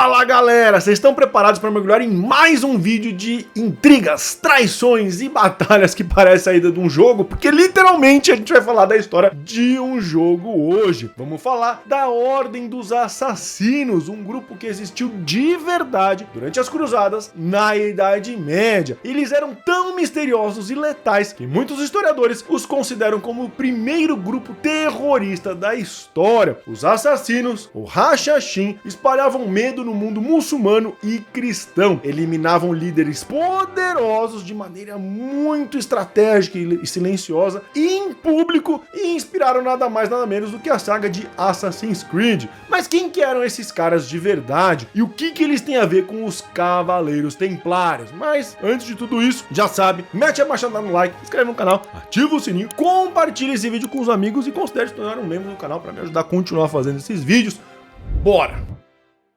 Fala galera, vocês estão preparados para mergulhar em mais um vídeo de intrigas, traições e batalhas que parece saída de um jogo? Porque literalmente a gente vai falar da história de um jogo hoje. Vamos falar da Ordem dos Assassinos, um grupo que existiu de verdade durante as cruzadas na Idade Média. Eles eram tão misteriosos e letais que muitos historiadores os consideram como o primeiro grupo terrorista da história. Os assassinos, ou Hashashin, espalhavam medo no mundo muçulmano e cristão, eliminavam líderes poderosos de maneira muito estratégica e silenciosa em público e inspiraram nada mais nada menos do que a saga de Assassin's Creed. Mas quem que eram esses caras de verdade e o que eles têm a ver com os Cavaleiros Templários? Mas antes de tudo isso, já sabe, mete a machadada no like, se inscreve no canal, ativa o sininho, compartilha esse vídeo com os amigos e considere se tornar um membro do canal para me ajudar a continuar fazendo esses vídeos. Bora!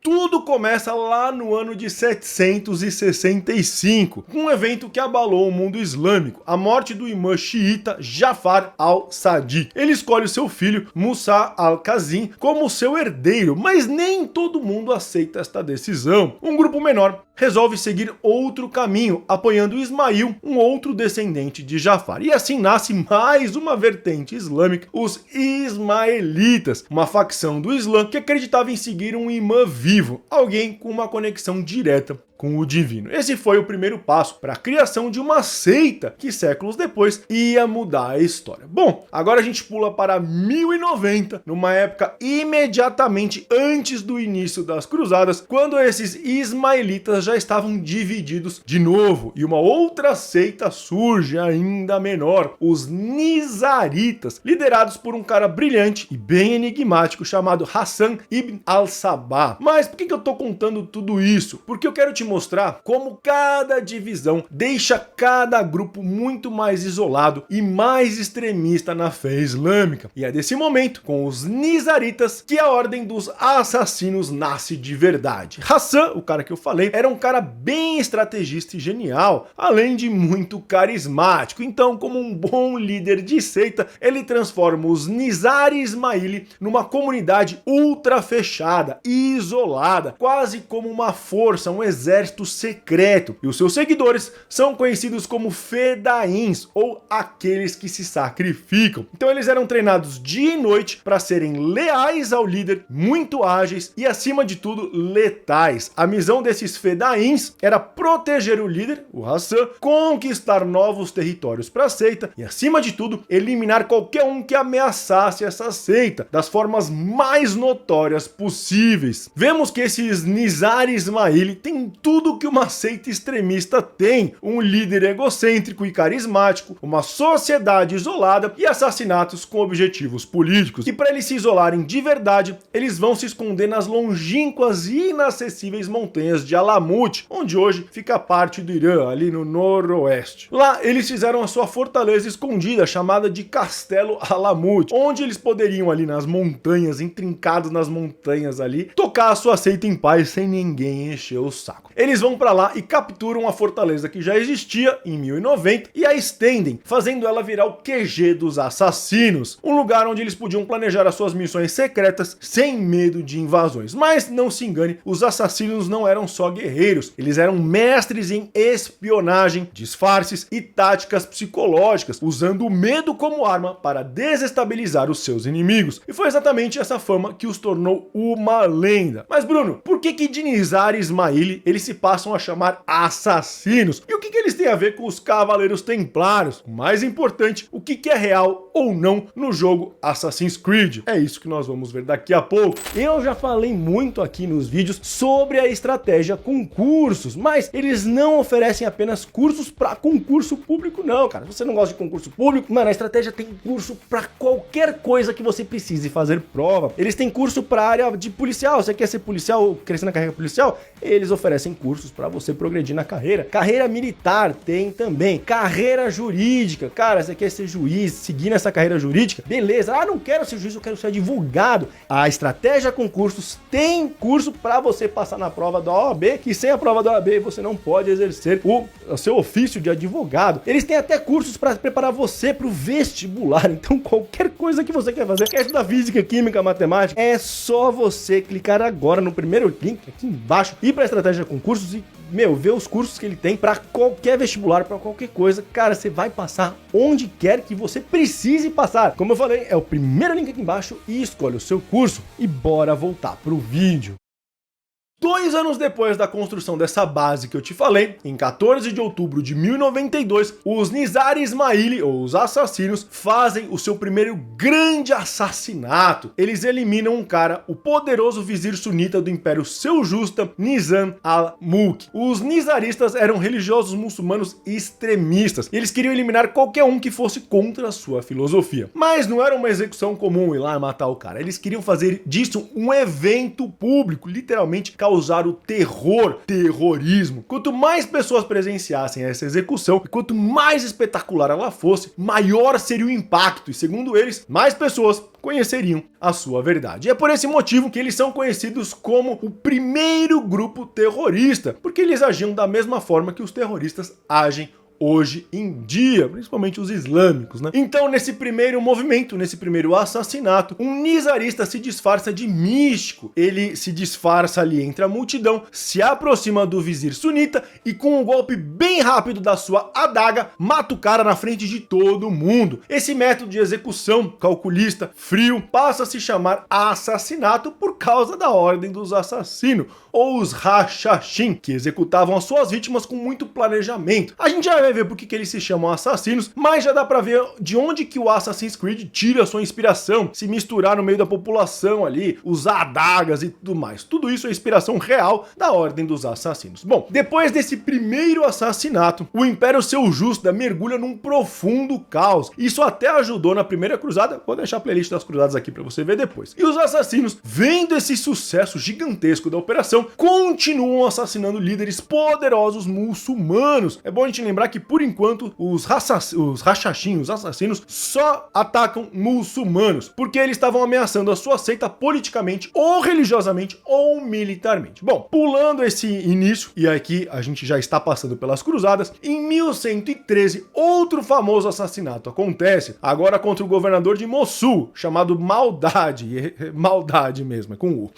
Tudo começa lá no ano de 765, com um evento que abalou o mundo islâmico, a morte do imã xiita Jafar al-Sadiq. Ele escolhe o seu filho, Musa al-Kazim, como seu herdeiro, mas nem todo mundo aceita esta decisão. Um grupo menor resolve seguir outro caminho, apoiando Ismail, um outro descendente de Jafar. E assim nasce mais uma vertente islâmica, os Ismaelitas, uma facção do Islã que acreditava em seguir um imã vivo, alguém com uma conexão direta com o divino. Esse foi o primeiro passo para a criação de uma seita que séculos depois ia mudar a história. Bom, agora a gente pula para 1090, numa época imediatamente antes do início das cruzadas, quando esses ismaelitas já estavam divididos de novo e uma outra seita surge ainda menor, os Nizaritas, liderados por um cara brilhante e bem enigmático chamado Hassan ibn al-Sabah. Mas por que eu tô contando tudo isso? Porque eu quero te mostrar como cada divisão deixa cada grupo muito mais isolado e mais extremista na fé islâmica. E é desse momento, com os Nizaritas, que a Ordem dos Assassinos nasce de verdade. Hassan, o cara que eu falei, era um cara bem estrategista e genial, além de muito carismático. Então, como um bom líder de seita, ele transforma os Nizar Ismaili numa comunidade ultra fechada, isolada, quase como uma força, um exército secreto, e os seus seguidores são conhecidos como fedaíns, ou aqueles que se sacrificam. Então eles eram treinados dia e noite para serem leais ao líder, muito ágeis e acima de tudo letais. A missão desses fedaíns era proteger o líder, o Hassan, conquistar novos territórios para a seita e acima de tudo eliminar qualquer um que ameaçasse essa seita das formas mais notórias possíveis. Vemos que esses Nizar Ismaili têm tudo que uma seita extremista tem: um líder egocêntrico e carismático, uma sociedade isolada e assassinatos com objetivos políticos. E para eles se isolarem de verdade, eles vão se esconder nas longínquas e inacessíveis montanhas de Alamut, onde hoje fica parte do Irã, ali no noroeste. Lá eles fizeram a sua fortaleza escondida, chamada de Castelo Alamut, onde eles poderiam ali nas montanhas, intrincados nas montanhas ali, tocar a sua seita em paz sem ninguém encher o saco. Eles vão para lá e capturam a fortaleza que já existia em 1090 e a estendem, fazendo ela virar o QG dos assassinos, um lugar onde eles podiam planejar as suas missões secretas sem medo de invasões. Mas não se engane, os assassinos não eram só guerreiros, eles eram mestres em espionagem, disfarces e táticas psicológicas, usando o medo como arma para desestabilizar os seus inimigos. E foi exatamente essa fama que os tornou uma lenda. Mas Bruno, por que de Nizar Ismaili eles se passam a chamar assassinos? E o que eles têm a ver com os Cavaleiros Templários? O mais importante, o que é real ou não no jogo Assassin's Creed? É isso que nós vamos ver daqui a pouco. Eu já falei muito aqui nos vídeos sobre a estratégia com cursos, mas eles não oferecem apenas cursos para concurso público não, cara. Se você não gosta de concurso público, mano, a estratégia tem curso para qualquer coisa que você precise fazer prova. Eles têm curso para área de policial, você quer ser policial, crescer na carreira policial? Eles oferecem oferecem cursos para você progredir na carreira. Carreira militar tem também. Carreira jurídica. Cara, você quer ser juiz, seguir nessa carreira jurídica? Beleza. Ah, não quero ser juiz, eu quero ser advogado. A Estratégia Concursos tem curso para você passar na prova da OAB, que sem a prova da OAB você não pode exercer o seu ofício de advogado. Eles têm até cursos para preparar você para o vestibular. Então, qualquer coisa que você quer fazer, quer estudar física, química, matemática, é só você clicar agora no primeiro link aqui embaixo, ir para a Estratégia Concursos e ver os cursos que ele tem para qualquer vestibular, para qualquer coisa. Cara, você vai passar onde quer que você precise passar. Como eu falei, é o primeiro link aqui embaixo e escolhe o seu curso. E bora voltar pro vídeo. 2 anos depois da construção dessa base que eu te falei, em 14 de outubro de 1092, os Nizar Ismaili, ou os assassinos, fazem o seu primeiro grande assassinato. Eles eliminam um cara, o poderoso vizir sunita do Império Seljusta, Nizam al-Mulk. Os nizaristas eram religiosos muçulmanos extremistas, e eles queriam eliminar qualquer um que fosse contra a sua filosofia. Mas não era uma execução comum ir lá e matar o cara, eles queriam fazer disso um evento público, literalmente causar o terrorismo. Quanto mais pessoas presenciassem essa execução, e quanto mais espetacular ela fosse, maior seria o impacto, e segundo eles, mais pessoas conheceriam a sua verdade. E é por esse motivo que eles são conhecidos como o primeiro grupo terrorista, porque eles agiam da mesma forma que os terroristas agem hoje em dia, principalmente os islâmicos, né? Então, nesse primeiro movimento, nesse primeiro assassinato, um nizarista se disfarça de místico. Ele se disfarça ali entre a multidão, se aproxima do vizir sunita e com um golpe bem rápido da sua adaga, mata o cara na frente de todo mundo. Esse método de execução calculista, frio, passa a se chamar assassinato por causa da ordem dos assassinos, ou os Hashashin, que executavam as suas vítimas com muito planejamento. A gente já vai ver por que eles se chamam assassinos, mas já dá pra ver de onde que o Assassin's Creed tira a sua inspiração, se misturar no meio da população ali, usar adagas e tudo mais. Tudo isso é inspiração real da ordem dos assassinos. Bom, depois desse primeiro assassinato, o Império Seljusta mergulha num profundo caos. Isso até ajudou na primeira cruzada, vou deixar a playlist das cruzadas aqui pra você ver depois. E os assassinos, vendo esse sucesso gigantesco da operação, continuam assassinando líderes poderosos muçulmanos. É bom a gente lembrar que, por enquanto, os Hashashin, os assassinos, só atacam muçulmanos, porque eles estavam ameaçando a sua seita politicamente, ou religiosamente, ou militarmente. Bom, pulando esse início, e aqui a gente já está passando pelas cruzadas, em 1113, outro famoso assassinato acontece, agora contra o governador de Mossul, chamado Maldade, Maldade mesmo, é com U,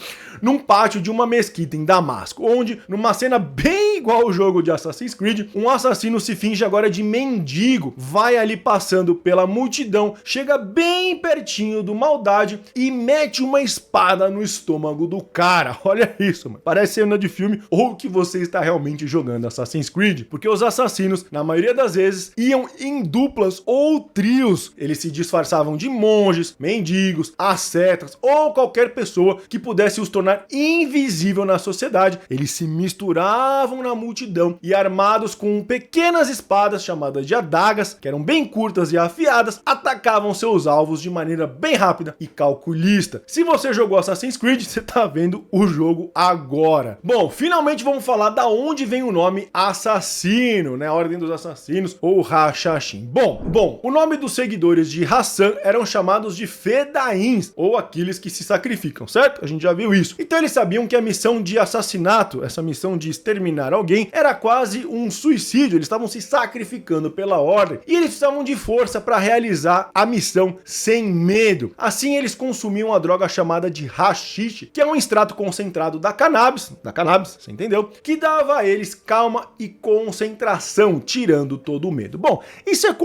num pátio de uma mesquita em Damasco, onde, numa cena bem igual ao jogo de Assassin's Creed, um assassino se finge agora de mendigo, vai ali passando pela multidão, chega bem pertinho do Maldade e mete uma espada no estômago do cara. Olha isso, mano. Parece cena de filme ou que você está realmente jogando Assassin's Creed, porque os assassinos, na maioria das vezes, iam em duplas ou trios. Eles se disfarçavam de monges, mendigos, ascetas ou qualquer pessoa que pudesse os tornar invisível na sociedade. Eles se misturavam na multidão e, armados com pequenas espadas chamadas de adagas, que eram bem curtas e afiadas, atacavam seus alvos de maneira bem rápida e calculista. Se você jogou Assassin's Creed, você tá vendo o jogo agora. Bom, finalmente vamos falar da onde vem o nome assassino, né? A ordem dos assassinos, ou Hashashin. Bom, o nome dos seguidores de Hassan eram chamados de Fedaíns, ou aqueles que se sacrificam, certo? A gente já viu isso. Então eles sabiam que a missão de assassinato, essa missão de exterminar alguém, era quase um suicídio. Eles estavam se sacrificando pela ordem e eles precisavam de força para realizar a missão sem medo. Assim eles consumiam a droga chamada de hashish, que é um extrato concentrado da cannabis, você entendeu? Que dava a eles calma e concentração, tirando todo o medo. Bom, isso é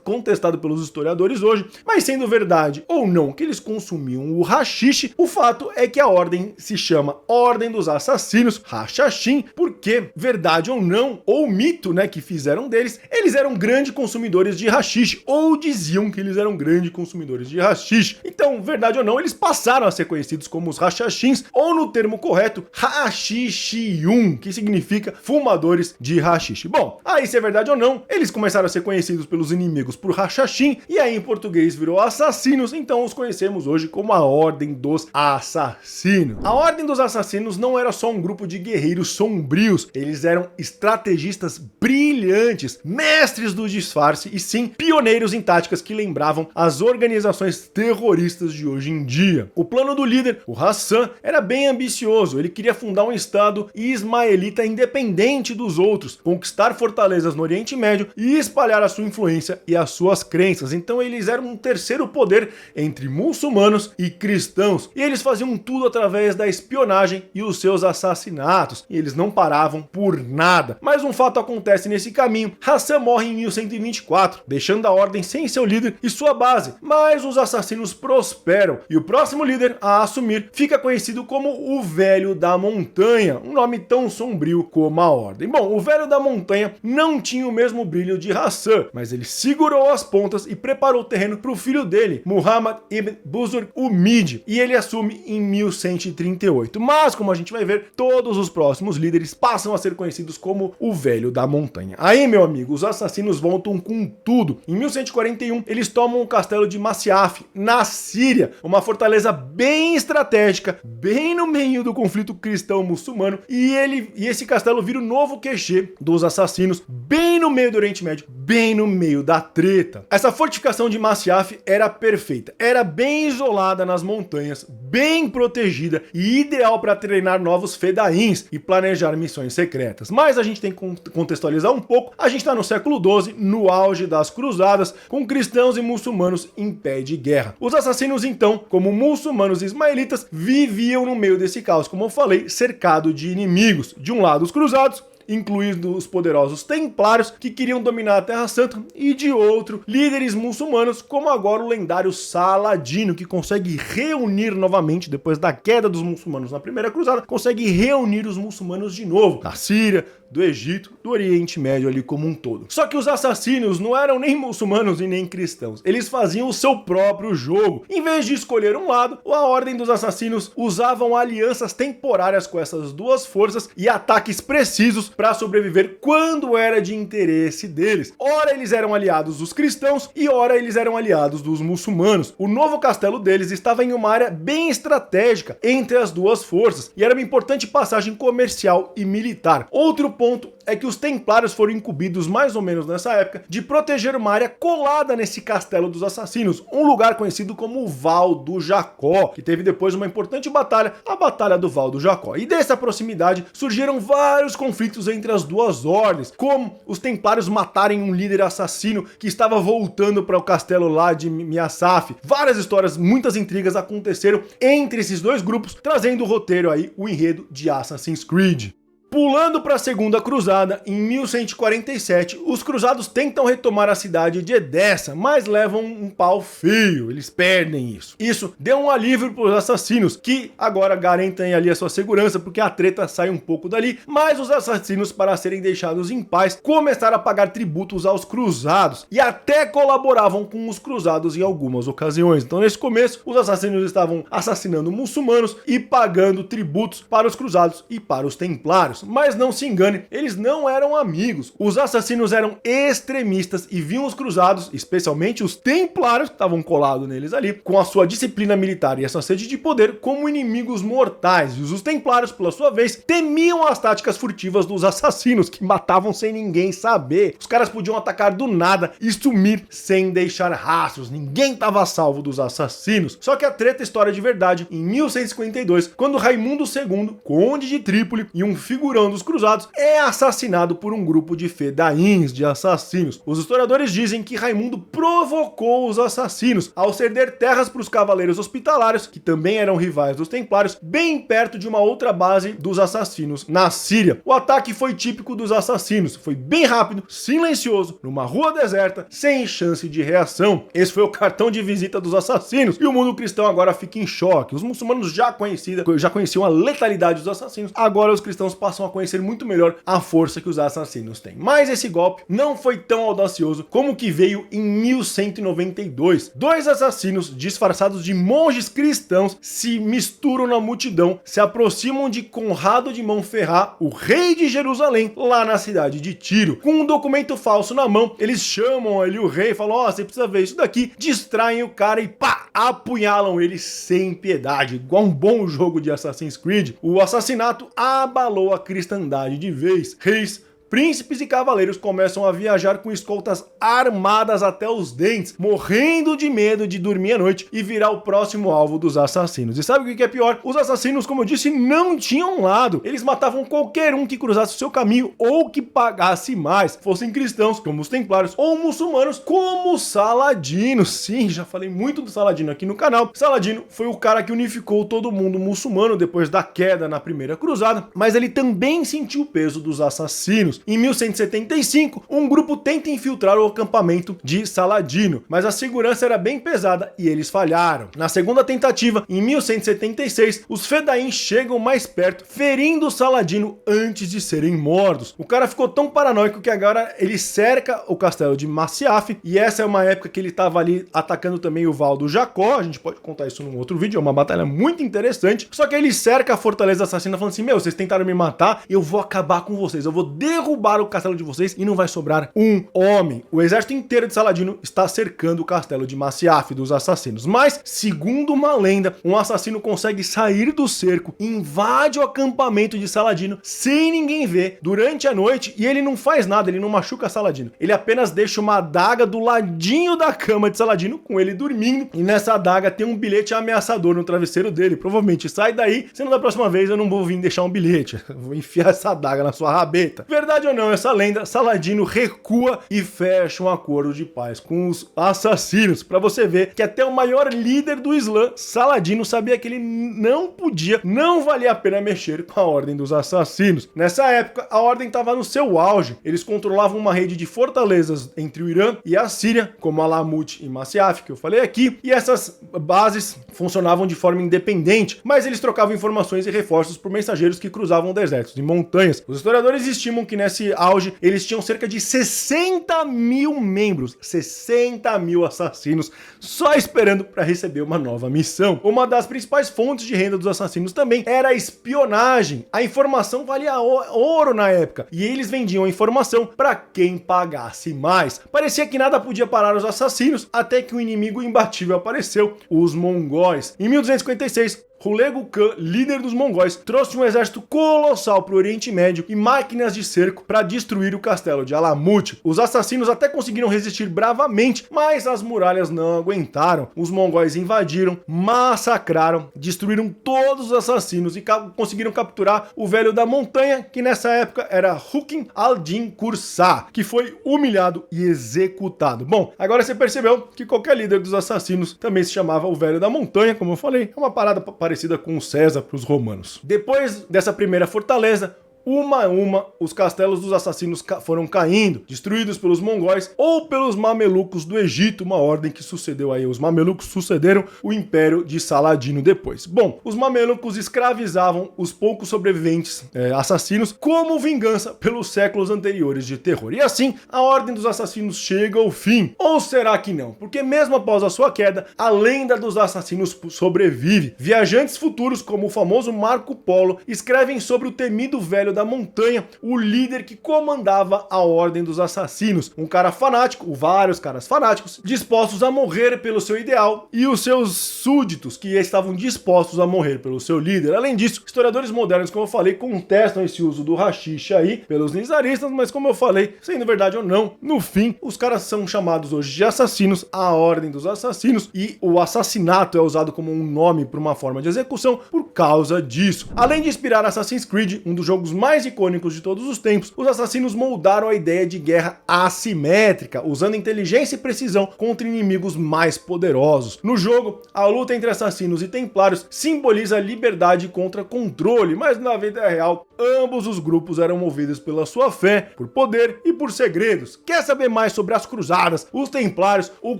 contestado pelos historiadores hoje, mas sendo verdade ou não que eles consumiam o hashish, o fato é que a ordem se chama Ordem dos Assassinos, Hashashin, porque, verdade ou não, ou mito, né, que fizeram deles, eles eram grandes consumidores de hashish, ou diziam que eles eram grandes consumidores de hashish. Então, verdade ou não, eles passaram a ser conhecidos como os Hashashins, ou no termo correto, Hashishiyun, que significa fumadores de hashish. Bom, aí se é verdade ou não, eles começaram a ser conhecidos pelos inimigos grupos por Hashashin, e aí em português virou assassinos, então os conhecemos hoje como a Ordem dos Assassinos. A Ordem dos Assassinos não era só um grupo de guerreiros sombrios, eles eram estrategistas brilhantes, mestres do disfarce e sim, pioneiros em táticas que lembravam as organizações terroristas de hoje em dia. O plano do líder, o Hassan, era bem ambicioso, ele queria fundar um estado ismaelita independente dos outros, conquistar fortalezas no Oriente Médio e espalhar a sua influência e as suas crenças. Então eles eram um terceiro poder entre muçulmanos e cristãos, e eles faziam tudo através da espionagem e os seus assassinatos, e eles não paravam por nada. Mas um fato acontece nesse caminho: Hassan morre em 1124, deixando a ordem sem seu líder e sua base, mas os assassinos prosperam, e o próximo líder a assumir fica conhecido como o Velho da Montanha, um nome tão sombrio como a ordem. Bom, o Velho da Montanha não tinha o mesmo brilho de Hassan, mas ele segurou as pontas e preparou o terreno para o filho dele, Muhammad ibn Buzurg Umid, e ele assume em 1138. Mas, como a gente vai ver, todos os próximos líderes passam a ser conhecidos como o Velho da Montanha. Aí, meu amigo, os assassinos voltam com tudo. Em 1141, eles tomam o castelo de Masyaf, na Síria, uma fortaleza bem estratégica, bem no meio do conflito cristão-muçulmano, e esse castelo vira o novo QG dos assassinos, bem no meio do Oriente Médio, bem no meio da treta. Essa fortificação de Masyaf era perfeita, era bem isolada nas montanhas, bem protegida e ideal para treinar novos fedaíns e planejar missões secretas. Mas a gente tem que contextualizar um pouco. A gente está no século XII, no auge das cruzadas, com cristãos e muçulmanos em pé de guerra. Os assassinos, então, como muçulmanos e ismaelitas, viviam no meio desse caos, como eu falei, cercado de inimigos. De um lado, os cruzados, incluindo os poderosos templários que queriam dominar a Terra Santa, e de outro, líderes muçulmanos, como agora o lendário Saladino, que consegue reunir novamente, depois da queda dos muçulmanos na primeira cruzada, consegue reunir os muçulmanos de novo, da Síria, do Egito, do Oriente Médio ali como um todo. Só que os assassinos não eram nem muçulmanos e nem cristãos, eles faziam o seu próprio jogo. Em vez de escolher um lado, a Ordem dos Assassinos usavam alianças temporárias com essas duas forças e ataques precisos para sobreviver quando era de interesse deles. Ora eles eram aliados dos cristãos e ora eles eram aliados dos muçulmanos. O novo castelo deles estava em uma área bem estratégica entre as duas forças e era uma importante passagem comercial e militar. Outro ponto é que os templários foram incumbidos mais ou menos nessa época de proteger uma área colada nesse castelo dos assassinos, um lugar conhecido como o Val do Jacó, que teve depois uma importante batalha, a Batalha do Val do Jacó. E dessa proximidade surgiram vários conflitos entre as duas ordens, como os templários matarem um líder assassino que estava voltando para o castelo lá de Masyaf. Várias histórias, muitas intrigas aconteceram entre esses dois grupos, trazendo o roteiro aí, o enredo de Assassin's Creed. Pulando para a Segunda Cruzada, em 1147, os cruzados tentam retomar a cidade de Edessa, mas levam um pau feio, eles perdem isso. Isso deu um alívio para os assassinos, que agora garantem ali a sua segurança, porque a treta sai um pouco dali, mas os assassinos, para serem deixados em paz, começaram a pagar tributos aos cruzados, e até colaboravam com os cruzados em algumas ocasiões. Então nesse começo, os assassinos estavam assassinando muçulmanos e pagando tributos para os cruzados e para os templários. Mas não se engane, eles não eram amigos. Os assassinos eram extremistas e viam os cruzados, especialmente os templários que estavam colados neles ali, com a sua disciplina militar e a sua sede de poder, como inimigos mortais. E os templários, pela sua vez, temiam as táticas furtivas dos assassinos, que matavam sem ninguém saber. Os caras podiam atacar do nada e sumir sem deixar rastros. Ninguém estava salvo dos assassinos. Só que a treta história de verdade, em 1152, quando Raimundo II, conde de Trípoli e um figurão dos cruzados, é assassinado por um grupo de fedaíns, de assassinos. Os historiadores dizem que Raimundo provocou os assassinos ao ceder terras para os cavaleiros hospitalários, que também eram rivais dos templários, bem perto de uma outra base dos assassinos na Síria. O ataque foi típico dos assassinos, foi bem rápido, silencioso, numa rua deserta, sem chance de reação. Esse foi o cartão de visita dos assassinos, e o mundo cristão agora fica em choque. Os muçulmanos já conheciam a letalidade dos assassinos, agora os cristãos passaram passam a conhecer muito melhor a força que os assassinos têm. Mas esse golpe não foi tão audacioso como o que veio em 1192. Dois assassinos disfarçados de monges cristãos se misturam na multidão, se aproximam de Conrado de Montferrat, o rei de Jerusalém, lá na cidade de Tiro. Com um documento falso na mão, eles chamam ali o rei e falam: ó, você precisa ver isso daqui, distraem o cara e pá, apunhalam ele sem piedade. Igual um bom jogo de Assassin's Creed, o assassinato abalou a cristandade de vez. Reis, príncipes e cavaleiros começam a viajar com escoltas armadas até os dentes, morrendo de medo de dormir à noite e virar o próximo alvo dos assassinos. E sabe o que é pior? Os assassinos, como eu disse, não tinham lado. Eles matavam qualquer um que cruzasse o seu caminho ou que pagasse mais, fossem cristãos, como os templários, ou muçulmanos, como Saladino. Sim, já falei muito do Saladino aqui no canal. Saladino foi o cara que unificou todo mundo muçulmano depois da queda na primeira cruzada, mas ele também sentiu o peso dos assassinos. Em 1175, um grupo tenta infiltrar o acampamento de Saladino, mas a segurança era bem pesada e eles falharam. Na segunda tentativa, em 1176, os fedaíns chegam mais perto, ferindo Saladino antes de serem mortos. O cara ficou tão paranoico que agora ele cerca o castelo de Masyaf, e essa é uma época que ele estava ali atacando também o Val do Jacó. A gente pode contar isso num outro vídeo, é uma batalha muito interessante. Só que ele cerca a fortaleza assassina falando assim: meu, vocês tentaram me matar, eu vou acabar com vocês, eu vou derrubar o castelo de vocês e não vai sobrar um homem. O exército inteiro de Saladino está cercando o castelo de Masyaf dos assassinos, mas, segundo uma lenda, um assassino consegue sair do cerco, invade o acampamento de Saladino sem ninguém ver durante a noite, e ele não faz nada, ele não machuca Saladino, ele apenas deixa uma adaga do ladinho da cama de Saladino, com ele dormindo, e nessa adaga tem um bilhete ameaçador no travesseiro dele. Provavelmente: sai daí, senão da próxima vez eu não vou vir deixar um bilhete, vou enfiar essa adaga na sua rabeta. Verdade ou não essa lenda, Saladino recua e fecha um acordo de paz com os assassinos. Para você ver que até o maior líder do Islã, Saladino, sabia que ele não valia a pena mexer com a ordem dos assassinos. Nessa época, a ordem estava no seu auge. Eles controlavam uma rede de fortalezas entre o Irã e a Síria, como Alamut e Masyaf, que eu falei aqui, e essas bases funcionavam de forma independente, mas eles trocavam informações e reforços por mensageiros que cruzavam desertos e montanhas. Os historiadores estimam que nesse auge eles tinham cerca de 60 mil membros, 60 mil assassinos só esperando para receber uma nova missão. Uma das principais fontes de renda dos assassinos também era a espionagem. A informação valia ouro na época, e eles vendiam a informação para quem pagasse mais. Parecia que nada podia parar os assassinos, até que um inimigo imbatível apareceu: os mongóis. Em 1256, Hulagu Khan, líder dos mongóis, trouxe um exército colossal para o Oriente Médio e máquinas de cerco para destruir o castelo de Alamut. Os assassinos até conseguiram resistir bravamente, mas as muralhas não aguentaram. Os mongóis invadiram, massacraram, destruíram todos os assassinos e conseguiram capturar o velho da montanha, que nessa época era Rukin al-Din Kursar, que foi humilhado e executado. Bom, agora você percebeu que qualquer líder dos assassinos também se chamava o velho da montanha, como eu falei. É uma parada parecida com César para os romanos. Depois dessa primeira fortaleza, uma a uma, os castelos dos assassinos foram caindo, destruídos pelos mongóis ou pelos mamelucos do Egito, uma ordem que sucedeu aí. Os mamelucos sucederam o império de Saladino depois. Bom, os mamelucos escravizavam os poucos sobreviventes assassinos como vingança pelos séculos anteriores de terror. E assim, a ordem dos assassinos chega ao fim. Ou será que não? Porque mesmo após a sua queda, a lenda dos assassinos sobrevive. Viajantes futuros, como o famoso Marco Polo, escrevem sobre o temido velho da montanha, o líder que comandava a ordem dos assassinos, um cara fanático, ou vários caras fanáticos, dispostos a morrer pelo seu ideal, e os seus súditos que estavam dispostos a morrer pelo seu líder. Além disso, historiadores modernos, como eu falei, contestam esse uso do haxixe aí pelos nizaristas, mas como eu falei, sendo verdade ou não, no fim, os caras são chamados hoje de assassinos, a ordem dos assassinos, e o assassinato é usado como um nome para uma forma de execução por causa disso. Além de inspirar Assassin's Creed, um dos jogos mais icônicos de todos os tempos, os assassinos moldaram a ideia de guerra assimétrica, usando inteligência e precisão contra inimigos mais poderosos. No jogo, a luta entre assassinos e templários simboliza liberdade contra controle, mas na vida real, ambos os grupos eram movidos pela sua fé, por poder e por segredos. Quer saber mais sobre as cruzadas, os templários, ou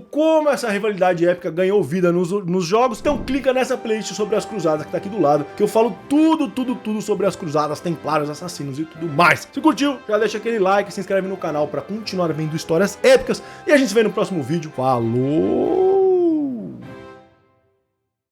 como essa rivalidade épica ganhou vida nos jogos? Então clica nessa playlist sobre as cruzadas que tá aqui do lado, que eu falo tudo sobre as cruzadas, templários, assassinos e tudo mais. Se curtiu, já deixa aquele like, se inscreve no canal para continuar vendo histórias épicas e a gente se vê no próximo vídeo. Falou!